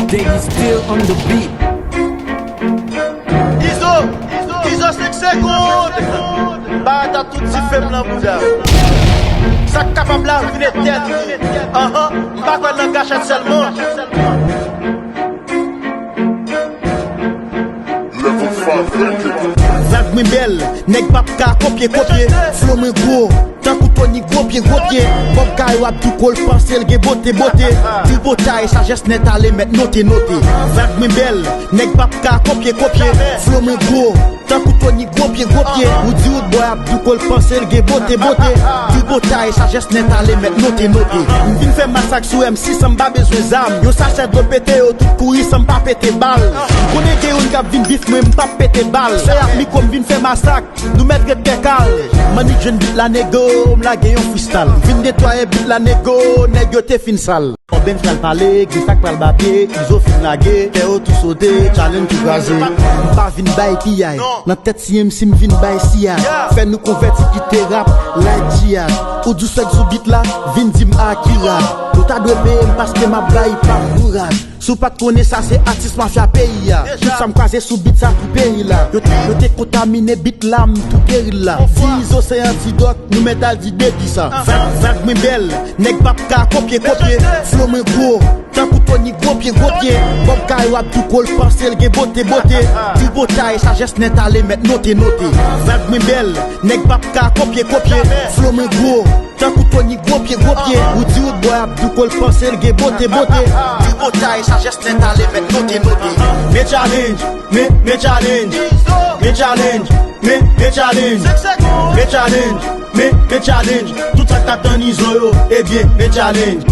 Daily still on the beat. Iso 5 secondes. Bata tout si fem nan bouda. Ça capable la vie éternelle. M'pas quoi nan gâchette seulement. Vague mi belle, nèg pap ka copier. Flow mi gros, tant kou Tony gros pied. Bob kay wap tout kol pensel ge beauté. Til botay, sagesse net ale met noté. Vague mi belle, nèg pap ka copier. Flow mi gros, tant kou Tony gros pied. Ou di ou boy ap tout kol pensel ge beauté. Til botay, sagesse net ale met noté. M'vin fè massacre sou M6 sans pas besoin zam. Yo sachet de pété au tout courir sans pas péter balle. Connais que on cap vin bif moi m'pas péter balle. C'est à mi comme vin fè massacre, nous mettre tête calme. Mani jeune bit la négo, m'la gen yon freestyle. Vin nettoyer bit la négo, nèg yo te fin sale. On ben fral parler, grisak pral bapier, iso fin nage, Théo tout sauté, challenge tout gazé. M'pas vin bay piyay, nan tête si m'sim vin bay siya. Fè nous converti qui te rap, like jihad. Ou du swag sou bit la, vin dim akira. Ou ta dwe paye parce que ma blaye pas bourrade. Sou pas connaît ça c'est artiste mafia pays ya. Tout ça m'croise sous bit ça tout pays là. Yo te contaminé bit l'âme tout péril là. Viso c'est antidote, nous métal di dédi ça. Vague mi belle, nèg pap ka copier. Flow mi gros, tant kou Tony gros pied. Bob kay wap tout kol pensel ge beauté. Til botay, sagesse net ale met noté. Vague mi belle, nèg pap ka copier. Flow mi gros, tant kou Tony gros pied. Ou di ou boy ap tout kol pensel ge beauté. Til botay, sagesse net ale met noté. Me challenge, me challenge. Tout ça t'attend iso yo, eh bien, me challenge.